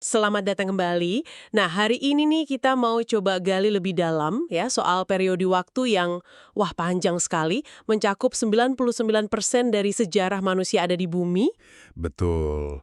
Selamat datang kembali. Nah, hari ini nih kita mau coba gali lebih dalam ya soal periode waktu yang panjang sekali, mencakup 99% dari sejarah manusia ada di bumi. Betul.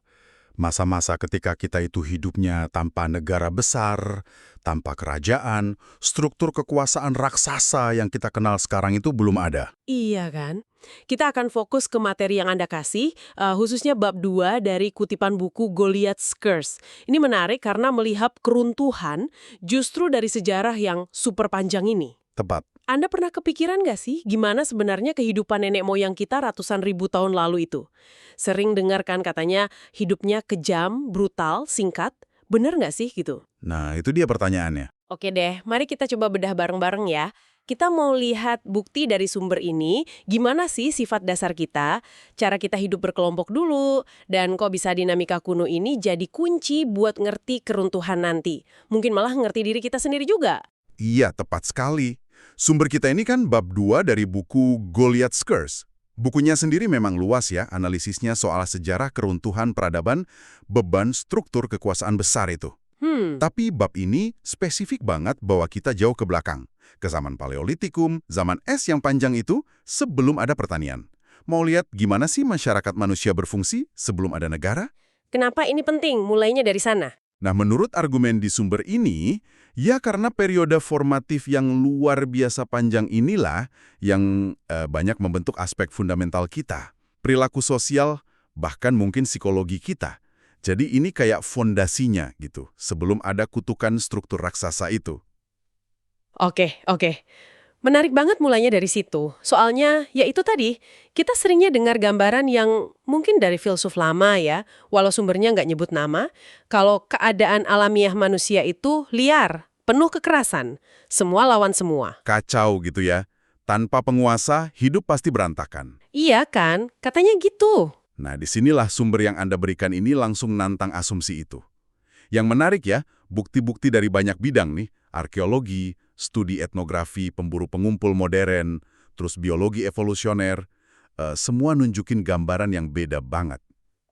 Masa-masa ketika kita itu hidupnya tanpa negara besar, tanpa kerajaan, struktur kekuasaan raksasa yang kita kenal sekarang itu belum ada. Iya kan? Kita akan fokus ke materi yang Anda kasih, khususnya bab 2 dari kutipan buku Goliath's Curse. Ini menarik karena melihat keruntuhan justru dari sejarah yang super panjang ini. Tepat. Anda pernah kepikiran nggak sih gimana sebenarnya kehidupan nenek moyang kita ratusan ribu tahun lalu itu? Sering dengar kan katanya hidupnya kejam, brutal, singkat. Bener nggak sih gitu? Nah, itu dia pertanyaannya. Oke deh, mari kita coba bedah bareng-bareng ya. Kita mau lihat bukti dari sumber ini, gimana sih sifat dasar kita, cara kita hidup berkelompok dulu, dan kok bisa dinamika kuno ini jadi kunci buat ngerti keruntuhan nanti. Mungkin malah ngerti diri kita sendiri juga. Iya, tepat sekali. Sumber kita ini kan bab 2 dari buku Goliath's Curse. Bukunya sendiri memang luas ya, analisisnya soal sejarah keruntuhan peradaban, beban struktur kekuasaan besar itu. Tapi bab ini spesifik banget bahwa kita jauh ke belakang, ke zaman Paleolitikum, zaman es yang panjang itu, sebelum ada pertanian. Mau lihat gimana sih masyarakat manusia berfungsi sebelum ada negara? Kenapa ini penting? Mulainya dari sana. Nah, menurut argumen di sumber ini, ya karena periode formatif yang luar biasa panjang inilah yang banyak membentuk aspek fundamental kita, perilaku sosial, bahkan mungkin psikologi kita. Jadi ini kayak fondasinya gitu, sebelum ada kutukan struktur raksasa itu. Oke. Menarik banget mulainya dari situ. Soalnya, ya itu tadi, kita seringnya dengar gambaran yang mungkin dari filsuf lama ya, walau sumbernya nggak nyebut nama, kalau keadaan alamiah manusia itu liar, penuh kekerasan, semua lawan semua. Kacau gitu ya. Tanpa penguasa, hidup pasti berantakan. Iya kan? Katanya gitu. Nah, disinilah sumber yang Anda berikan ini langsung nantang asumsi itu. Yang menarik ya, bukti-bukti dari banyak bidang nih, arkeologi, studi etnografi, pemburu pengumpul modern, terus biologi evolusioner, semua nunjukin gambaran yang beda banget.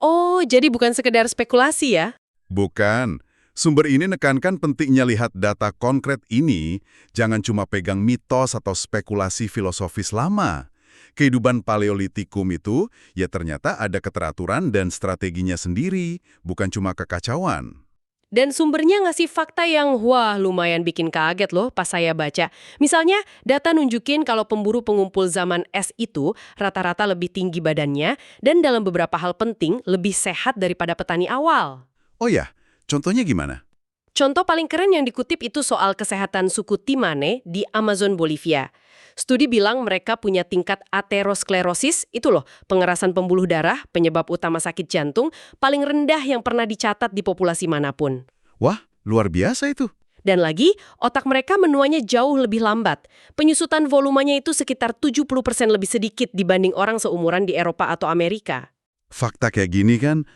Oh, jadi bukan sekedar spekulasi ya? Bukan. Sumber ini nekankan pentingnya lihat data konkret ini, jangan cuma pegang mitos atau spekulasi filosofis lama. Kehidupan Paleolitikum itu, ya ternyata ada keteraturan dan strateginya sendiri, bukan cuma kekacauan. Dan sumbernya ngasih fakta yang lumayan bikin kaget loh pas saya baca. Misalnya, data nunjukin kalau pemburu pengumpul zaman es itu rata-rata lebih tinggi badannya dan dalam beberapa hal penting lebih sehat daripada petani awal. Oh ya, contohnya gimana? Contoh paling keren yang dikutip itu soal kesehatan suku Timane di Amazon Bolivia. Studi bilang mereka punya tingkat aterosklerosis, itu loh, pengerasan pembuluh darah, penyebab utama sakit jantung, paling rendah yang pernah dicatat di populasi manapun. Wah, luar biasa itu. Dan lagi, otak mereka menuanya jauh lebih lambat. Penyusutan volumenya itu sekitar 70% lebih sedikit dibanding orang seumuran di Eropa atau Amerika. Fakta kayak gini kan,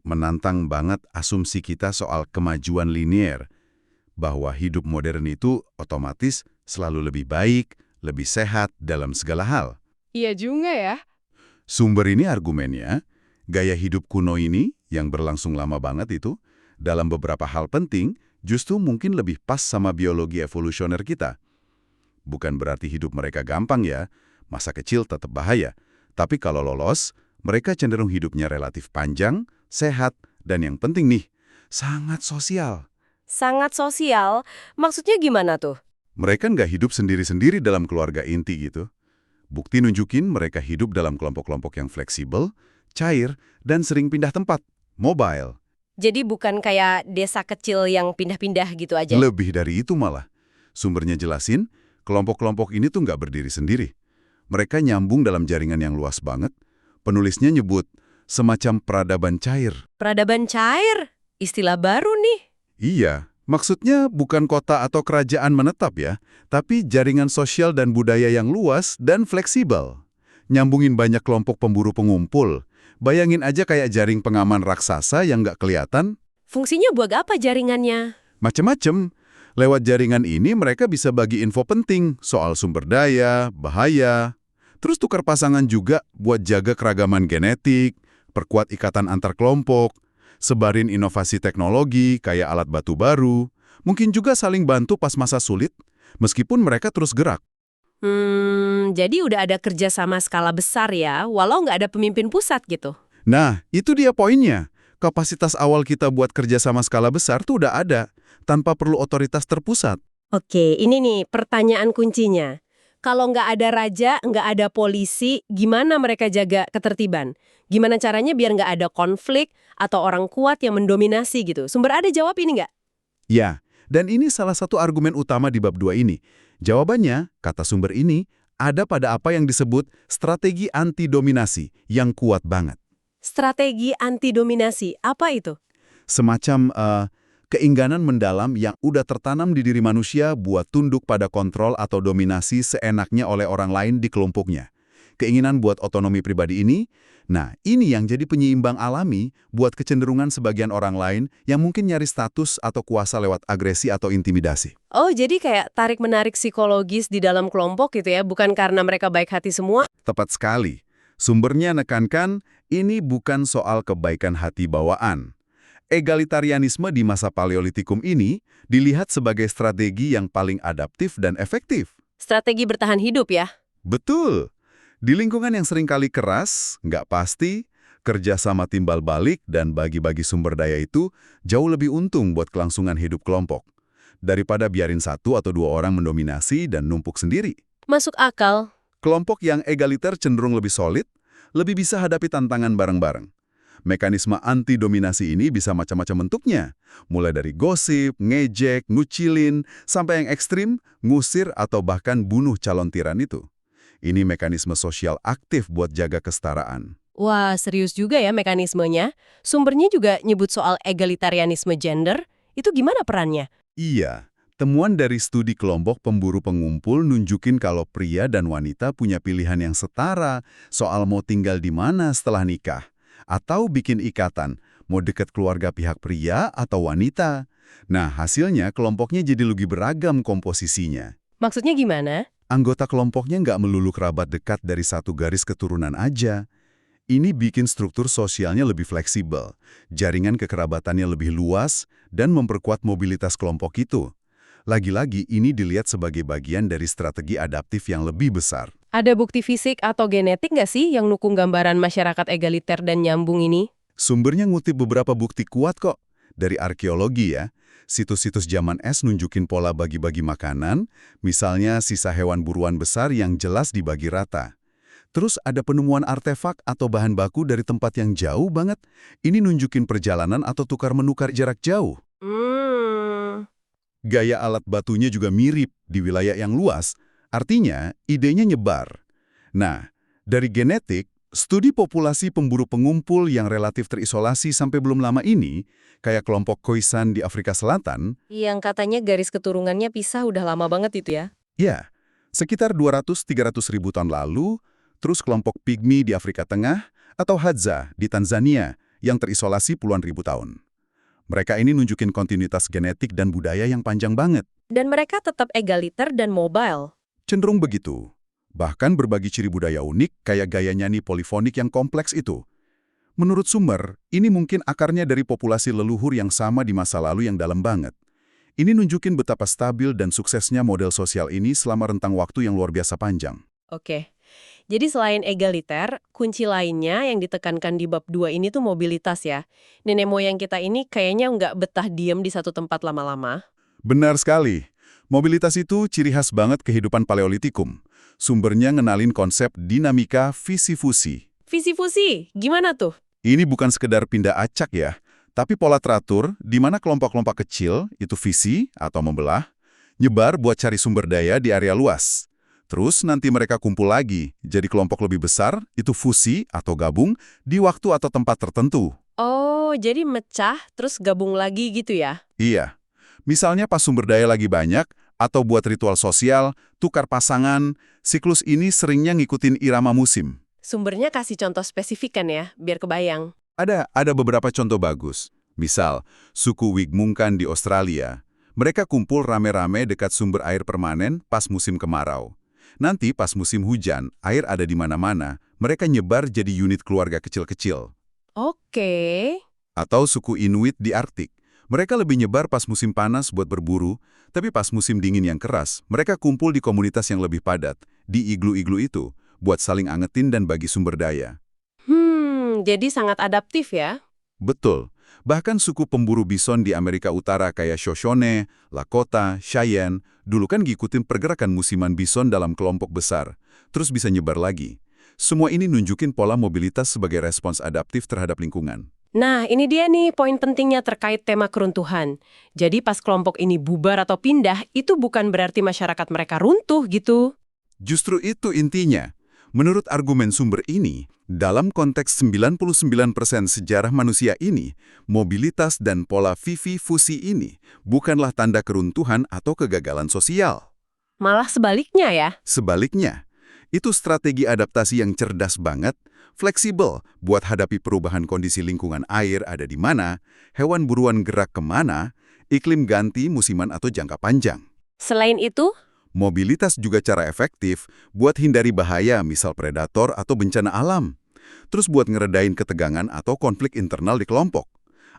menantang banget asumsi kita soal kemajuan linier. Bahwa hidup modern itu otomatis selalu lebih baik, lebih sehat dalam segala hal. Iya juga ya. Sumber ini argumennya, gaya hidup kuno ini yang berlangsung lama banget itu, dalam beberapa hal penting, justru mungkin lebih pas sama biologi evolusioner kita. Bukan berarti hidup mereka gampang ya, masa kecil tetap bahaya. Tapi kalau lolos, mereka cenderung hidupnya relatif panjang, sehat, dan yang penting nih, sangat sosial. Sangat sosial, maksudnya gimana tuh? Mereka nggak hidup sendiri-sendiri dalam keluarga inti gitu. Bukti nunjukin mereka hidup dalam kelompok-kelompok yang fleksibel, cair, dan sering pindah tempat, mobile. Jadi bukan kayak desa kecil yang pindah-pindah gitu aja? Lebih dari itu malah. Sumbernya jelasin, kelompok-kelompok ini tuh nggak berdiri sendiri. Mereka nyambung dalam jaringan yang luas banget. Penulisnya nyebut semacam peradaban cair. Peradaban cair? Istilah baru nih. Iya, maksudnya bukan kota atau kerajaan menetap ya, tapi jaringan sosial dan budaya yang luas dan fleksibel. Nyambungin banyak kelompok pemburu pengumpul. Bayangin aja kayak jaring pengaman raksasa yang nggak kelihatan. Fungsinya buat apa jaringannya? Macem-macem. Lewat jaringan ini mereka bisa bagi info penting soal sumber daya, bahaya. Terus tukar pasangan juga buat jaga keragaman genetik, perkuat ikatan antar kelompok. sebarin inovasi teknologi kayak alat batu baru, mungkin juga saling bantu pas masa sulit, meskipun mereka terus gerak. Jadi udah ada kerjasama skala besar ya, walau nggak ada pemimpin pusat gitu. Nah, itu dia poinnya. Kapasitas awal kita buat kerjasama skala besar tuh udah ada, tanpa perlu otoritas terpusat. Oke, ini nih pertanyaan kuncinya. Kalau nggak ada raja, nggak ada polisi, gimana mereka jaga ketertiban? Gimana caranya biar nggak ada konflik atau orang kuat yang mendominasi gitu? Sumber ada jawab ini nggak? Ya, dan ini salah satu argumen utama di bab 2 ini. Jawabannya, kata sumber ini, ada pada apa yang disebut strategi anti-dominasi yang kuat banget. Strategi anti-dominasi, apa itu? Semacam keengganan mendalam yang udah tertanam di diri manusia buat tunduk pada kontrol atau dominasi seenaknya oleh orang lain di kelompoknya. Keinginan buat otonomi pribadi ini, nah ini yang jadi penyeimbang alami buat kecenderungan sebagian orang lain yang mungkin nyari status atau kuasa lewat agresi atau intimidasi. Oh, jadi kayak tarik-menarik psikologis di dalam kelompok gitu ya, bukan karena mereka baik hati semua? Tepat sekali. Sumbernya nekankan, ini bukan soal kebaikan hati bawaan. Egalitarianisme di masa Paleolitikum ini dilihat sebagai strategi yang paling adaptif dan efektif. Strategi bertahan hidup ya? Betul. Di lingkungan yang seringkali keras, nggak pasti, kerjasama timbal balik dan bagi-bagi sumber daya itu jauh lebih untung buat kelangsungan hidup kelompok. Daripada biarin satu atau dua orang mendominasi dan numpuk sendiri. Masuk akal. Kelompok yang egaliter cenderung lebih solid, lebih bisa hadapi tantangan bareng-bareng. Mekanisme anti-dominasi ini bisa macam-macam bentuknya, mulai dari gosip, ngejek, ngucilin, sampai yang ekstrim, ngusir atau bahkan bunuh calon tiran itu. Ini mekanisme sosial aktif buat jaga kesetaraan. Wah, serius juga ya mekanismenya. Sumbernya juga nyebut soal egalitarianisme gender. Itu gimana perannya? Iya, temuan dari studi kelompok pemburu pengumpul nunjukin kalau pria dan wanita punya pilihan yang setara soal mau tinggal di mana setelah nikah. Atau bikin ikatan, mau dekat keluarga pihak pria atau wanita. Nah, hasilnya kelompoknya jadi lebih beragam komposisinya. Maksudnya gimana? Anggota kelompoknya nggak melulu kerabat dekat dari satu garis keturunan aja. Ini bikin struktur sosialnya lebih fleksibel, jaringan kekerabatannya lebih luas, dan memperkuat mobilitas kelompok itu. Lagi-lagi ini dilihat sebagai bagian dari strategi adaptif yang lebih besar. Ada bukti fisik atau genetik nggak sih yang nukung gambaran masyarakat egaliter dan nyambung ini? Sumbernya ngutip beberapa bukti kuat kok. Dari arkeologi ya, situs-situs zaman es nunjukin pola bagi-bagi makanan, misalnya sisa hewan buruan besar yang jelas dibagi rata. Terus ada penemuan artefak atau bahan baku dari tempat yang jauh banget. Ini nunjukin perjalanan atau tukar-menukar jarak jauh. Gaya alat batunya juga mirip di wilayah yang luas, artinya idenya nyebar. Nah, dari genetik, studi populasi pemburu pengumpul yang relatif terisolasi sampai belum lama ini, kayak kelompok Khoisan di Afrika Selatan, Yang katanya garis keturunannya pisah udah lama banget itu ya? ya, sekitar 200-300 ribu tahun lalu, terus kelompok Pygmy di Afrika Tengah, atau Hadza di Tanzania yang terisolasi puluhan ribu tahun. Mereka ini nunjukin kontinuitas genetik dan budaya yang panjang banget. Dan mereka tetap egaliter dan mobile. Cenderung begitu. Bahkan berbagi ciri budaya unik kayak gaya nyanyi polifonik yang kompleks itu. Menurut sumber, ini mungkin akarnya dari populasi leluhur yang sama di masa lalu yang dalam banget. Ini nunjukin betapa stabil dan suksesnya model sosial ini selama rentang waktu yang luar biasa panjang. Oke. Jadi selain egaliter, kunci lainnya yang ditekankan di bab 2 ini tuh mobilitas ya. Nenek moyang kita ini kayaknya nggak betah diem di satu tempat lama-lama. Benar sekali. Mobilitas itu ciri khas banget kehidupan Paleolitikum. Sumbernya ngenalin konsep dinamika visi-fusi. Visi-fusi, gimana tuh? Ini bukan sekedar pindah acak ya, tapi pola teratur di mana kelompok-kelompok kecil, itu visi atau membelah, nyebar buat cari sumber daya di area luas. Terus nanti mereka kumpul lagi, jadi kelompok lebih besar, itu fusi atau gabung, di waktu atau tempat tertentu. Oh, jadi mecah terus gabung lagi gitu ya? Iya. Misalnya pas sumber daya lagi banyak, atau buat ritual sosial, tukar pasangan, siklus ini seringnya ngikutin irama musim. Sumbernya kasih contoh spesifik kan ya, biar kebayang. Ada beberapa contoh bagus. Misal, suku Wigmungkan di Australia. Mereka kumpul rame-rame dekat sumber air permanen pas musim kemarau. Nanti pas musim hujan, air ada di mana-mana, mereka nyebar jadi unit keluarga kecil-kecil. Oke. Atau suku Inuit di Arktik. Mereka lebih nyebar pas musim panas buat berburu, tapi pas musim dingin yang keras, mereka kumpul di komunitas yang lebih padat, di iglu-iglu itu, buat saling angetin dan bagi sumber daya. Jadi sangat adaptif ya. Betul. Bahkan suku pemburu bison di Amerika Utara kayak Shoshone, Lakota, Cheyenne, dulu kan ngikutin pergerakan musiman bison dalam kelompok besar, terus bisa nyebar lagi. Semua ini nunjukin pola mobilitas sebagai respons adaptif terhadap lingkungan. Nah, ini dia nih poin pentingnya terkait tema keruntuhan. Jadi pas kelompok ini bubar atau pindah, itu bukan berarti masyarakat mereka runtuh gitu. Justru itu intinya. Menurut argumen sumber ini, dalam konteks 99% sejarah manusia ini, mobilitas dan pola vivi-fusi ini bukanlah tanda keruntuhan atau kegagalan sosial. Malah sebaliknya ya. Sebaliknya, itu strategi adaptasi yang cerdas banget, fleksibel buat hadapi perubahan kondisi lingkungan air ada di mana, hewan buruan gerak kemana, iklim ganti musiman atau jangka panjang. Selain itu, Mobilitas juga cara efektif buat hindari bahaya misal predator atau bencana alam. Terus buat ngeredain ketegangan atau konflik internal di kelompok.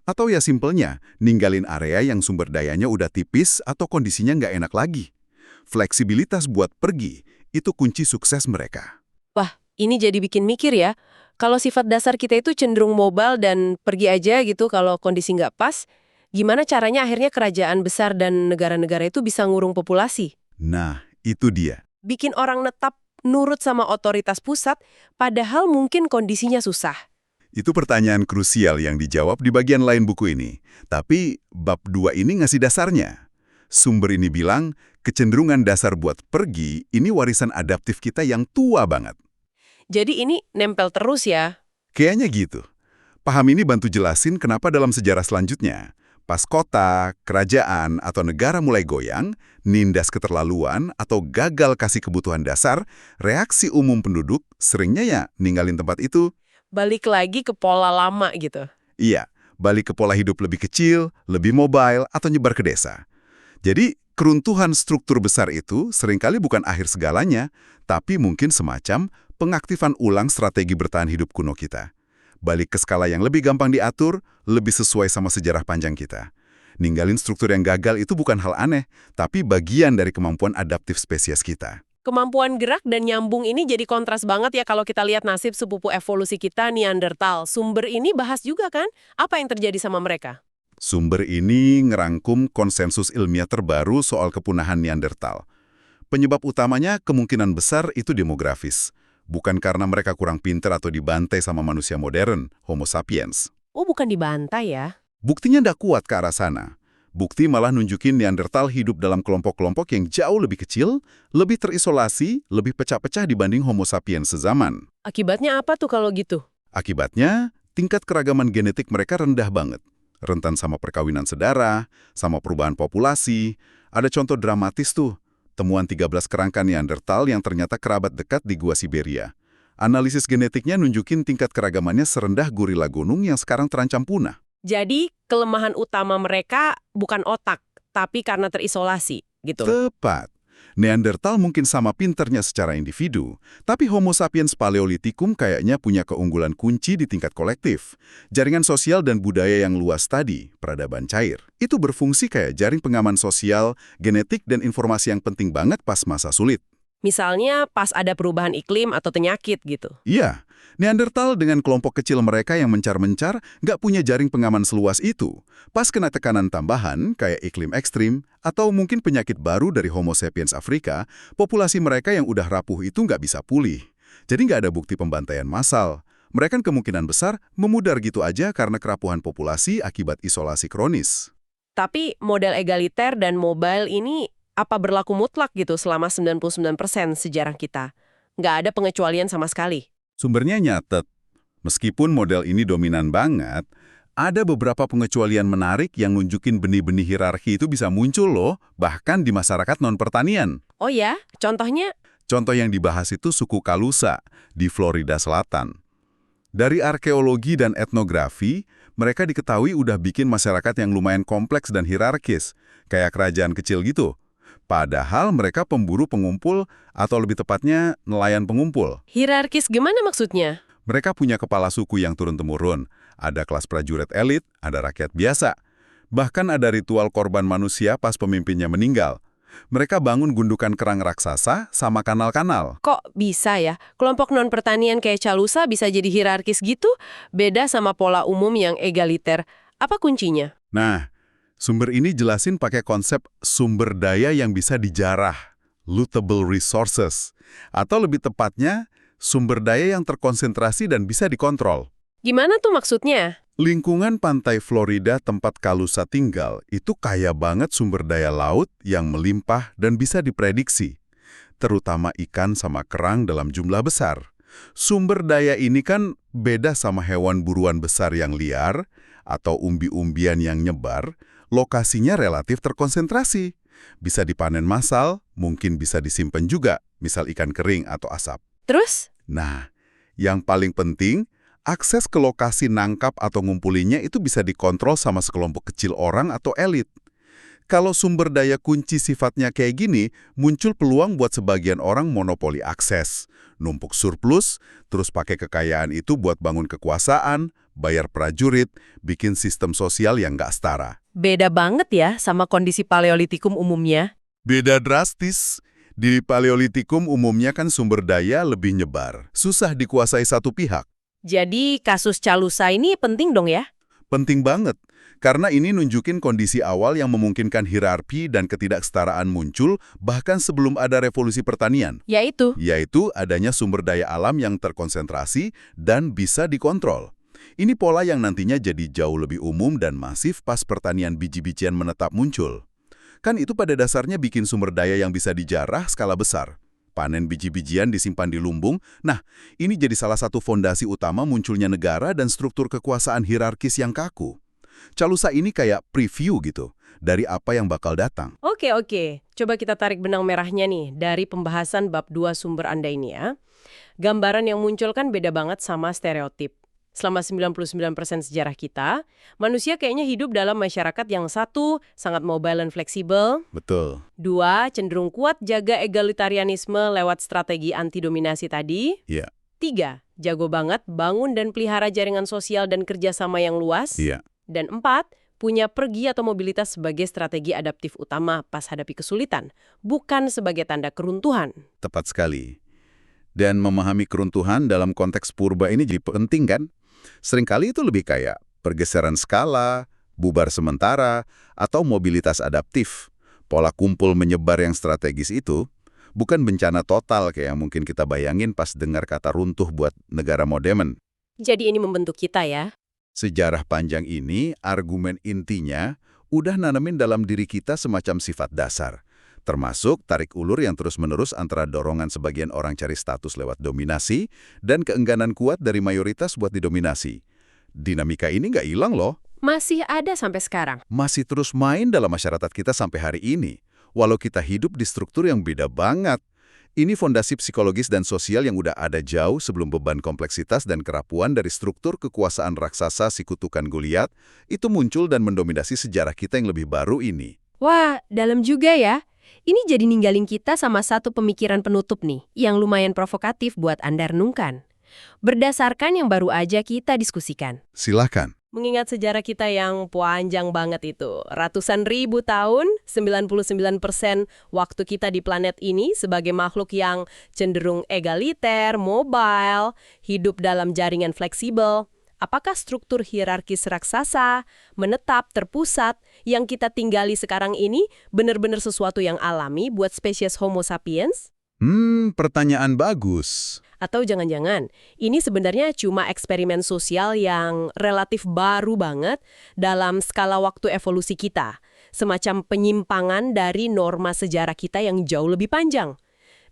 Atau ya simpelnya, ninggalin area yang sumber dayanya udah tipis atau kondisinya nggak enak lagi. Fleksibilitas buat pergi, itu kunci sukses mereka. wah, ini jadi bikin mikir ya. Kalau sifat dasar kita itu cenderung mobile dan pergi aja gitu kalau kondisi nggak pas, gimana caranya akhirnya kerajaan besar dan negara-negara itu bisa ngurung populasi? Nah, itu dia. Bikin orang netap nurut sama otoritas pusat, padahal mungkin kondisinya susah. Itu pertanyaan krusial yang dijawab di bagian lain buku ini. Tapi bab 2 ini ngasih dasarnya. Sumber ini bilang, kecenderungan dasar buat pergi ini warisan adaptif kita yang tua banget. Jadi ini nempel terus ya. Kayaknya gitu. Paham ini bantu jelasin kenapa dalam sejarah selanjutnya, pas kota, kerajaan, atau negara mulai goyang, nindas keterlaluan, atau gagal kasih kebutuhan dasar, reaksi umum penduduk seringnya ya ninggalin tempat itu. Balik lagi ke pola lama gitu. Iya, balik ke pola hidup lebih kecil, lebih mobile, atau nyebar ke desa. Jadi, keruntuhan struktur besar itu seringkali bukan akhir segalanya, tapi mungkin semacam pengaktifan ulang strategi bertahan hidup kuno kita. Balik ke skala yang lebih gampang diatur, lebih sesuai sama sejarah panjang kita. Ninggalin struktur yang gagal itu bukan hal aneh, tapi bagian dari kemampuan adaptif spesies kita. Kemampuan gerak dan nyambung ini jadi kontras banget ya kalau kita lihat nasib sepupu evolusi kita Neanderthal. Sumber ini bahas juga kan, apa yang terjadi sama mereka? Sumber ini ngerangkum konsensus ilmiah terbaru soal kepunahan Neanderthal. Penyebab utamanya kemungkinan besar itu demografis. Bukan karena mereka kurang pintar atau dibantai sama manusia modern, Homo sapiens. Oh, bukan dibantai ya? Buktinya ndak kuat ke arah sana. Bukti malah nunjukin Neanderthal hidup dalam kelompok-kelompok yang jauh lebih kecil, lebih terisolasi, lebih pecah-pecah dibanding Homo sapiens sezaman. Akibatnya apa tuh kalau gitu? Akibatnya, tingkat keragaman genetik mereka rendah banget. Rentan sama perkawinan sedara, sama perubahan populasi. Ada contoh dramatis tuh. Temuan 13 kerangka Neanderthal yang ternyata kerabat dekat di Gua Siberia. Analisis genetiknya nunjukin tingkat keragamannya serendah gorila gunung yang sekarang terancam punah. Jadi, kelemahan utama mereka bukan otak, tapi karena terisolasi, gitu. Tepat. Neanderthal mungkin sama pinternya secara individu, tapi Homo sapiens Paleolitikum kayaknya punya keunggulan kunci di tingkat kolektif. Jaringan sosial dan budaya yang luas tadi, peradaban cair, itu berfungsi kayak jaring pengaman sosial, genetik, dan informasi yang penting banget pas masa sulit. Misalnya pas ada perubahan iklim atau penyakit gitu. Iya, Neanderthal dengan kelompok kecil mereka yang mencar-mencar nggak punya jaring pengaman seluas itu. Pas kena tekanan tambahan, kayak iklim ekstrim, atau mungkin penyakit baru dari Homo sapiens Afrika, populasi mereka yang udah rapuh itu nggak bisa pulih. Jadi nggak ada bukti pembantaian massal. Mereka kemungkinan besar memudar gitu aja karena kerapuhan populasi akibat isolasi kronis. Tapi model egaliter dan mobile ini apa berlaku mutlak gitu selama 99% sejarah kita? Nggak ada pengecualian sama sekali. Sumbernya nyatet, meskipun model ini dominan banget, ada beberapa pengecualian menarik yang nunjukin benih-benih hierarki itu bisa muncul loh, bahkan di masyarakat non-pertanian. Oh ya? Contohnya? Contoh yang dibahas itu suku Calusa di Florida Selatan. Dari arkeologi dan etnografi, mereka diketahui udah bikin masyarakat yang lumayan kompleks dan hierarkis, kayak kerajaan kecil gitu. Padahal mereka pemburu pengumpul, atau lebih tepatnya nelayan pengumpul. Hierarkis gimana maksudnya? Mereka punya kepala suku yang turun-temurun, Ada kelas prajurit elit, ada rakyat biasa. Bahkan ada ritual korban manusia pas pemimpinnya meninggal. Mereka bangun gundukan kerang raksasa sama kanal-kanal. Kok bisa ya? Kelompok non-pertanian kayak Calusa bisa jadi hierarkis gitu? Beda sama pola umum yang egaliter. Apa kuncinya? Nah, sumber ini jelasin pakai konsep sumber daya yang bisa dijarah, lootable resources. Atau lebih tepatnya, sumber daya yang terkonsentrasi dan bisa dikontrol. Gimana tuh maksudnya? Lingkungan pantai Florida tempat Calusa tinggal itu kaya banget sumber daya laut yang melimpah dan bisa diprediksi, terutama ikan sama kerang dalam jumlah besar. Sumber daya ini kan beda sama hewan buruan besar yang liar atau umbi-umbian yang nyebar, lokasinya relatif terkonsentrasi. Bisa dipanen massal, mungkin bisa disimpan juga, misal ikan kering atau asap. Terus? Nah, yang paling penting, akses ke lokasi nangkap atau ngumpulinya itu bisa dikontrol sama sekelompok kecil orang atau elit. Kalau sumber daya kunci sifatnya kayak gini, muncul peluang buat sebagian orang monopoli akses, numpuk surplus, terus pakai kekayaan itu buat bangun kekuasaan, bayar prajurit, bikin sistem sosial yang nggak setara. Beda banget ya sama kondisi Paleolitikum umumnya. Beda drastis. Di Paleolitikum umumnya kan sumber daya lebih nyebar, susah dikuasai satu pihak. Jadi kasus Calusa ini penting dong ya? Penting banget, karena ini nunjukin kondisi awal yang memungkinkan hierarki dan ketidaksetaraan muncul bahkan sebelum ada revolusi pertanian. Yaitu? Yaitu adanya sumber daya alam yang terkonsentrasi dan bisa dikontrol. Ini pola yang nantinya jadi jauh lebih umum dan masif pas pertanian biji-bijian menetap muncul. Kan itu pada dasarnya bikin sumber daya yang bisa dijarah skala besar. Panen biji-bijian disimpan di lumbung. Nah, ini jadi salah satu fondasi utama munculnya negara dan struktur kekuasaan hierarkis yang kaku. Calusa ini kayak preview gitu, dari apa yang bakal datang. Oke. Coba kita tarik benang merahnya nih, dari pembahasan bab 2 sumber Anda ini ya. Gambaran yang muncul kan beda banget sama stereotip. Selama 99% sejarah kita, manusia kayaknya hidup dalam masyarakat yang satu, sangat mobile dan fleksibel. Betul. 2, cenderung kuat jaga egalitarianisme lewat strategi anti-dominasi tadi. Iya. 3, jago banget bangun dan pelihara jaringan sosial dan kerjasama yang luas. Iya. Dan 4, punya pergi atau mobilitas sebagai strategi adaptif utama pas hadapi kesulitan, bukan sebagai tanda keruntuhan. Tepat sekali. Dan memahami keruntuhan dalam konteks purba ini jadi penting kan? Seringkali itu lebih kayak pergeseran skala, bubar sementara, atau mobilitas adaptif. Pola kumpul menyebar yang strategis itu bukan bencana total kayak yang mungkin kita bayangin pas dengar kata runtuh buat negara modern. Jadi ini membentuk kita ya. Sejarah panjang ini, argumen intinya udah nanemin dalam diri kita semacam sifat dasar. Termasuk tarik ulur yang terus-menerus antara dorongan sebagian orang cari status lewat dominasi dan keengganan kuat dari mayoritas buat didominasi. Dinamika ini nggak hilang loh. Masih ada sampai sekarang. Masih terus main dalam masyarakat kita sampai hari ini. Walau kita hidup di struktur yang beda banget. Ini fondasi psikologis dan sosial yang udah ada jauh sebelum beban kompleksitas dan kerapuan dari struktur kekuasaan raksasa si kutukan Goliat itu muncul dan mendominasi sejarah kita yang lebih baru ini. Wah, dalam juga ya. Ini jadi ninggalin kita sama satu pemikiran penutup nih, yang lumayan provokatif buat Anda renungkan. Berdasarkan yang baru aja kita diskusikan. Silahkan. Mengingat sejarah kita yang panjang banget itu, ratusan ribu tahun, 99% waktu kita di planet ini sebagai makhluk yang cenderung egaliter, mobile, hidup dalam jaringan fleksibel. Apakah struktur hierarkis raksasa, menetap, terpusat, yang kita tinggali sekarang ini benar-benar sesuatu yang alami buat spesies Homo sapiens? Pertanyaan bagus. Atau jangan-jangan, ini sebenarnya cuma eksperimen sosial yang relatif baru banget dalam skala waktu evolusi kita. Semacam penyimpangan dari norma sejarah kita yang jauh lebih panjang.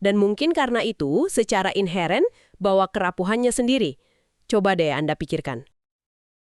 Dan mungkin karena itu, secara inheren, bawa kerapuhannya sendiri. Coba deh Anda pikirkan.